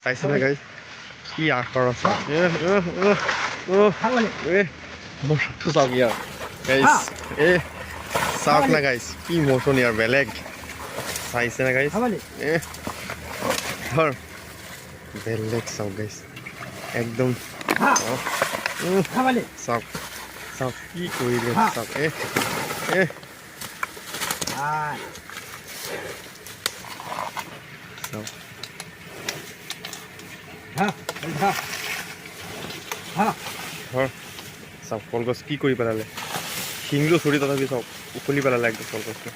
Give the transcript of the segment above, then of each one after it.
চাইছেনে guys কি আখৰ আছে মচনটো চাওক ইয়াৰ গাইজ চাওক না গাইজ কি মচন ইয়াৰ বেলেগ চাইছেনে গাইজ ধৰ বেলেগ চাওক গাইজ একদম চাওক চাওক কি কৰিলে চাওক চাওক কলগছ কি কৰি পেলালে শিংটো চুৰি তথাপি চাওক উখলি পেলালে একদম কলগছটো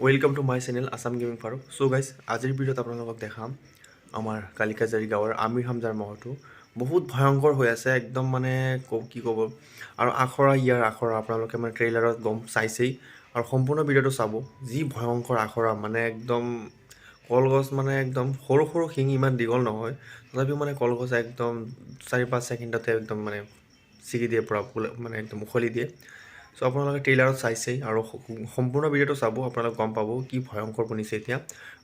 welcome to my channel Assam gaming Faruk. So' guys আজিৰ ভিডিঅ'ত আপোনালোকক দেখাম আমাৰ কালিকাজাৰী গাঁৱৰ আমিৰ হামজাৰ মহটো বহুত ভয়ংকৰ হৈ আছে একদম মানে কি ক'ব আৰু ইয়াৰ আখৰা আপোনালোকে মানে ট্ৰেইলাৰত গম চাইছেই আৰু সম্পূৰ্ণ ভিডিঅ'টো চাব যি ভয়ংকৰ আখৰা মানে একদম কলগছ মানে একদম সৰু সৰু শিং ইমান দীঘল নহয় তথাপিও মানে কলগছ একদম 4-5 ছেকেণ্ডতে একদম মানে ছিগি দিয়ে পৰা মানে একদম উখলি দিয়ে। চ' আপোনালোকে ট্ৰেইলাৰত চাইছেই আৰু সম্পূৰ্ণ ভিডিঅ'টো চাব আপোনালোকে গম পাব কি ভয়ংকৰ বনিছে এতিয়া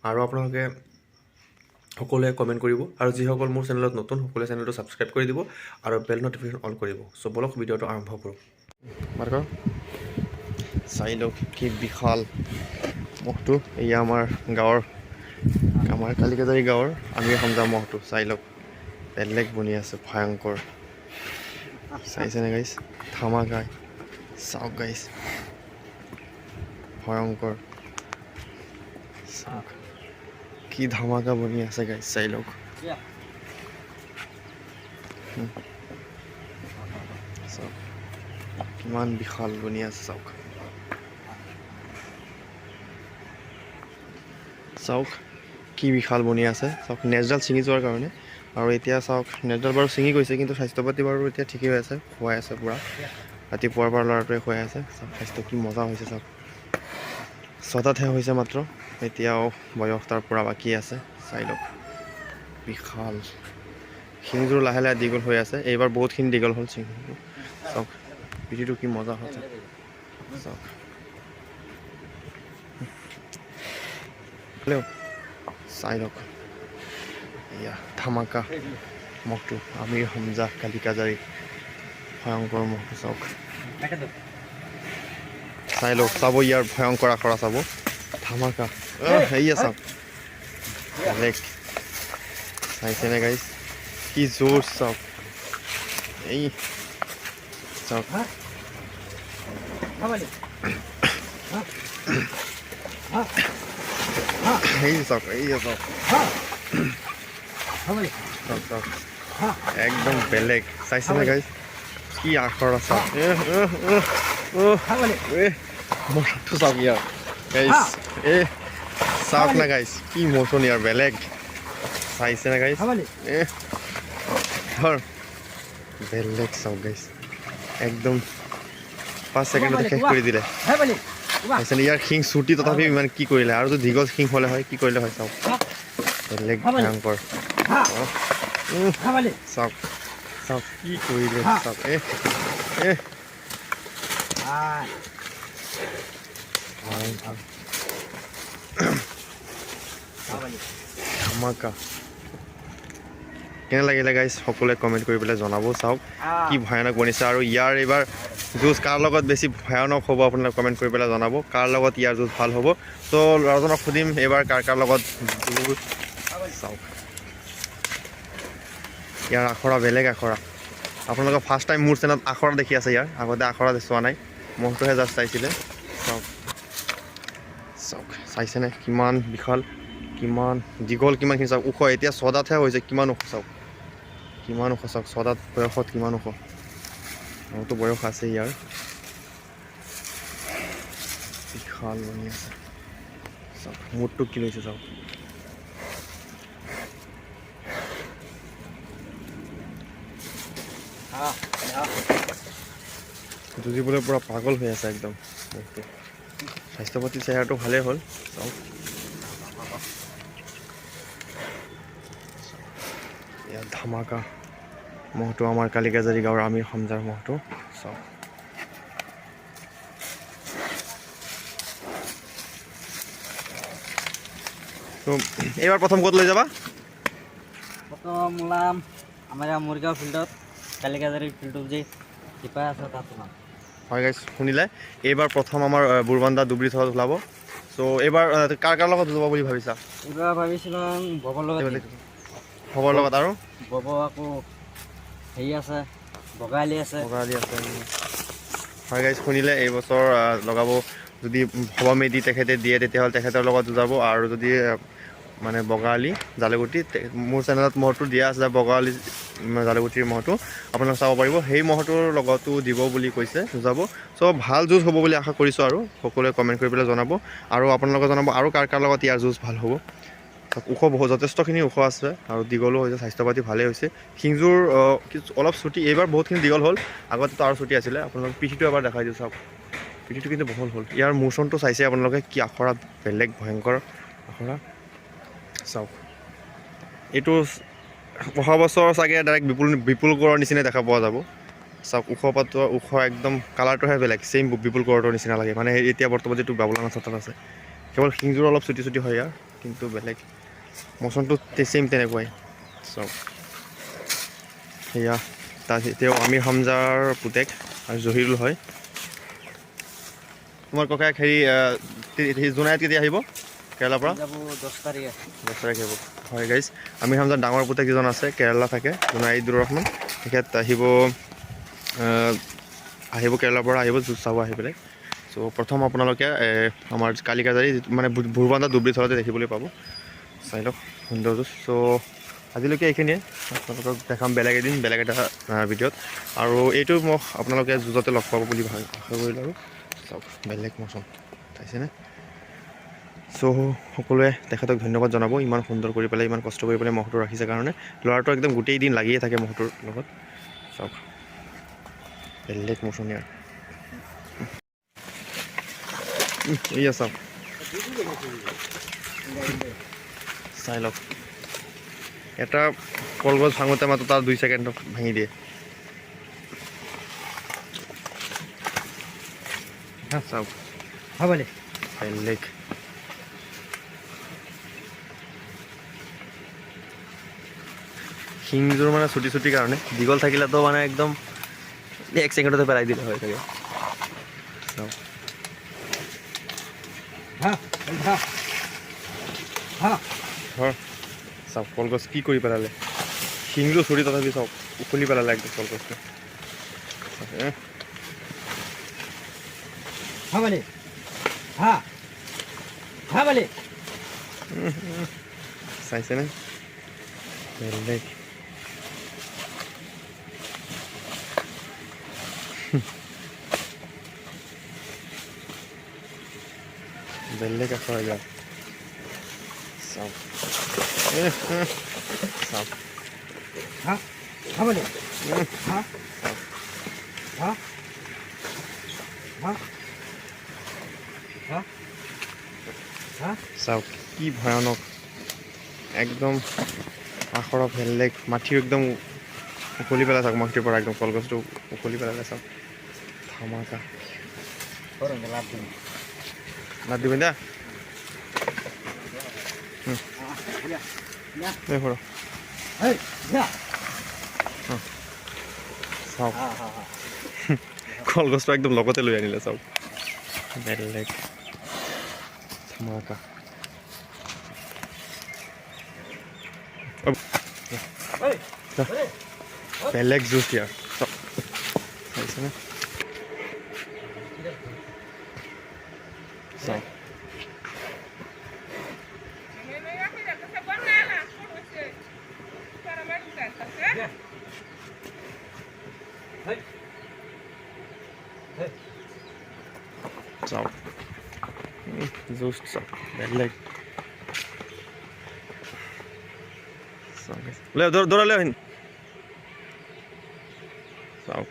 আৰু আপোনালোকে সকলোৱে কমেণ্ট কৰিব আৰু যিসকল মোৰ চেনেলত নতুন সকলোৱে চেনেলটো ছাবস্ক্ৰাইব কৰি দিব আৰু বেল নটিফিকেশ্যন অন কৰিব। চ' বলক ভিডিঅ'টো আৰম্ভ কৰোঁ। মাৰ্ক চাই লওক কি বিশাল মহটো এয়া আমাৰ গাঁৱৰ আমাৰ কালিকাজাৰী গাঁৱৰ আমিৰ হামজাৰ মহটো চাই লওক বেলেগ বনি আছে ভয়ংকৰ চাইছেনে গাইজ ধামাকা চাওক গাইজ ভয়ংকৰ চাওক কি ধামাকা বনি আছে গাইজ চাই লওক চাওক কিমান বিশাল বনি আছে চাওক চাওক কি বিশাল বনি আছে চাওক নেজডাল ছিঙি যোৱাৰ কাৰণে আৰু এতিয়া চাওক নেজডাল বাৰু ছিঙি গৈছে কিন্তু স্বাস্থ্য পাতি বাৰু এতিয়া ঠিকেই হৈ আছে খুৱাই আছে পূৰা ৰাতিপুৱাৰ পৰা ল'ৰাটোৱে খুৱাই আছে চাওক স্বাস্থ্য কি মজা হৈছে চাওক 6টাতহে হৈছে মাত্ৰ এতিয়াও বয়স তাৰ পৰা বাকী আছে চাই লওক বিশাল শিংযোৰ লাহে লাহে দীঘল হৈ আছে এইবাৰ বহুতখিনি দীঘল হ'ল শিংটো চাওক পিঠিটো কি মজা হৈছে চাওক চাই লওক এয়া ধামাকা মহটো আমিৰ হামজা কালিকাজাৰী ভয়ংকৰ মহটো চাওক চাই লওক চাব ইয়াৰ ভয়ংকৰ আখৰা চাব ধামাকা এয়া চাওক বেলেগ চাইছেনে গাইজ কি জোৰ চাওক এই চাওক এই চাওক চাওক চাওক একদম বেলেগ চাইছেনে গাইজ কি আখৰা চাওক মচনটো চাওক ইয়াৰ গাইজ চাওক না গাইজ কি মচন ইয়াৰ বেলেগ চাইছেনে গাইজ ধৰ বেলেগ চাওক গাইজ একদম 5 ছেকেণ্ডতে শেষ কৰি দিলে চাইছেনে ইয়াৰ শিং চুটি তথাপি ইমান কি কৰিলে আৰু যদি দীঘল শিং হ'লে হয় কি কৰিলে হয় চাওক বেলেগ ভয়ংকৰ চাওক চাওক কি কৰিলে চাওক ধামাকা কেনে লাগিলে গাইজ সকলোৱে কমেণ্ট কৰি পেলাই জনাব চাওক কি ভয়ানক বনিছে আৰু ইয়াৰ এইবাৰ যুঁজ কাৰ লগত বেছি ভয়ানক হ'ব আপোনালোকে কমেণ্ট কৰি পেলাই জনাব কাৰ লগত ইয়াৰ যুঁজ ভাল হ'ব ত' ল'ৰাজনক সুধিম এইবাৰ কাৰ লগত চাওক ইয়াৰ আখৰা বেলেগ আখৰা আপোনালোকে ফাৰ্ষ্ট টাইম মোৰ চেনেলত আখৰা দেখি আছে ইয়াৰ আগতে আখৰা চোৱা নাই মহটোহে জাষ্ট চাইছিলে চাওক চাওক চাইছেনে কিমান বিশাল কিমান দীঘল কিমানখিনি চাওক ওখ এতিয়া 6টাতহে হৈছে কিমান ওখ চাওক কিমান ওখ চাওক 6টাত বয়সত কিমান ওখ মোৰতো বয়স আছে ইয়াৰ বিশাল বনি আছে চাওক মূৰটো কি লৈছে চাওক যুঁজিবলৈ পুৰা পাগল হৈ আছে একদম মহটো স্বাস্থ্য পাতি চেহেৰাটো ভালেই হ'ল চাওক ইয়াত ধামাকা মহটো আমাৰ কালিকাজাৰী গাঁৱৰ আমিৰ হামজাৰ মহটো চাওক। তো এইবাৰ প্ৰথম ক'ত লৈ যাবা? প্ৰথম ওলাম আমাৰ মৰিগাঁও ফিল্ডত, কালিকাজাৰী ফিল্ডত যে দীপা আছে তাত ওলাম। হয় গাইছ, শুনিলে এইবাৰ প্ৰথম আমাৰ বুৰবান্দা দুবৰি থলত ওলাব। চ' এইবাৰ কাৰ লগত যাব বুলি ভাবিছা? এইবাৰ ভাবিছিলোঁ ববৰ লগত খবৰ লগত আৰু বব আকৌ হেৰি আছে, বগালী আছে। হয় গাইছ, শুনিলে এইবছৰ লগাব যদি ভৱমেদি তেখেতে দিয়ে তেতিয়াহ'লে তেখেতৰ লগত যাব, আৰু যদি মানে বগালী জালুগুটি মোৰ চেনেলত মহটো দিয়া আছে বগালী জালুগুটিৰ মহটো আপোনালোকে চাব পাৰিব, সেই মহটোৰ লগতো দিব বুলি কৈছে যাব। চ' ভাল যুঁজ হ'ব বুলি আশা কৰিছোঁ, আৰু সকলোৱে কমেণ্ট কৰি পেলাই জনাব, আৰু আপোনালোকে জনাব আৰু কাৰ লগত ইয়াৰ যুঁজ ভাল হ'ব। ওখ যথেষ্টখিনি ওখ আছে আৰু দীঘলো হৈছে, স্বাস্থ্য পাতি ভালেই হৈছে। শিংযোৰ অলপ চুটি, এইবাৰ বহুতখিনি দীঘল হ'ল, আগতেতো আৰু চুটি আছিলে। আপোনালোকে পিঠিটো এবাৰ দেখাই দিওঁ চাওক, পিঠিটো কিন্তু বহল হ'ল। ইয়াৰ মোচনটো চাইছে আপোনালোকে, কি আখৰা, বেলেগ ভয়ংকৰ আখৰা চাওক। এইটো অহা বছৰ চাগে ডাইৰেক্ট বিপুল গড়ৰ নিচিনা দেখা পোৱা যাব। চাওক ওখ পাতৰ ওখ একদম, কালাৰটোহে বেলেগ, ছেইম বিপুল গড়ৰ নিচিনা লাগে। মানে এতিয়া বৰ্তমান যিটো বাবুলা নাচত আছে, কেৱল শিংযোৰ অলপ চুটি চুটি হয় ইয়াৰ, কিন্তু বেলেগ মোচনটো ছেইম তেনেকুৱাই। চাওক সেয়া তেওঁ আমিৰ হামজাৰ পুতেক আৰু জহিৰুল হয়। তোমাৰ ককায়েক হেৰি জোনাইত কেতিয়া আহিব কেৰেলাৰ পৰা? 10 তাৰিখে। 10 তাৰিখ আহিব। হয় গাইজ, আমিৰ হামজাৰ ডাঙৰ পুতেক যিজন আছে কেৰেলা থাকে, জোনাইদুৰ ৰহমান, তেখেত আহিব কেৰেলাৰ পৰা আহিব যুঁজ চাব আহি পেলাই। চ' প্ৰথম আপোনালোকে আমাৰ কালিকাজাৰী মানে বুৰবান্দা দুবৰি থলতে দেখিবলৈ পাব। চাই লওক সুন্দৰ যুঁজ। চ' আজিলৈকে এইখিনিয়ে, আপোনালোকক দেখাম বেলেগ এদিন বেলেগ এটা ভিডিঅ'ত, আৰু এইটো মই আপোনালোকে যুঁজতে লগ পাব বুলি আশা কৰিলোঁ। আৰু চাওক বেলেগ মচন চাইছেনে? চ' সকলোৱে তেখেতক ধন্যবাদ জনাব, ইমান সুন্দৰ কৰি পেলাই, ইমান কষ্ট কৰি পেলাই মহটো ৰাখিছে কাৰণে। ল'ৰাটো একদম গোটেই দিন লাগিয়ে থাকে মহটোৰ লগত। চাওক বেলেগ মচন ইয়াৰ। এয়া চাওক, চাই লওক, এটা কলগছ ভাঙোতে মাত্ৰ তাৰ 2 ছেকেণ্ড ভাঙি দিয়ে। চাওক বেলেগ। শিংযোৰ মানে চুটি চুটি কাৰণে, দীঘল থাকিলেতো মানে একদম 1 ছেকেণ্ডতে পেলাই দিলে হয় চাগে। চাওক কলগছ কি কৰি পেলালে, শিংযোৰ চুটি তথাপি চাওক উখলি পেলালে একদম কলগছটো। চাইছেনে? বেলেগ বেলেগ আখৰা যাওক। চাওক চাওক চাওক কি ভয়ানক, একদম আখৰা বেলেগ, মাটিও একদম উখলি পেলাই চাওক, মাটিৰ পৰা একদম কলগছটো উখলি পেলালে। চাওক ধামাকা, লাভ দিবি দা চাওক কলগছটো একদম লগতে লৈ আনিলে। চাওক বেলেগ ধামাকা। বেলেগ যুঁজ ইয়াৰ, চাওক চাইছেনে? চাওক চাওক যুঁজ চাওক বেলেগ। দৌড়ালে আহিন চাওক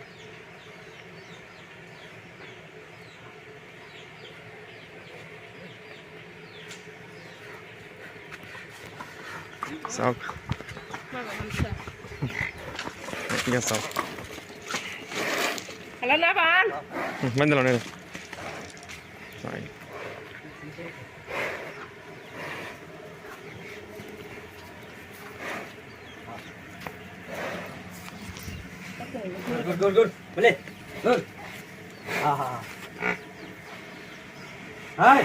চাওক ঠিক আছে চাওক Hello, Navan. মানে দিল হয় Good. Boleh. Good. Hai.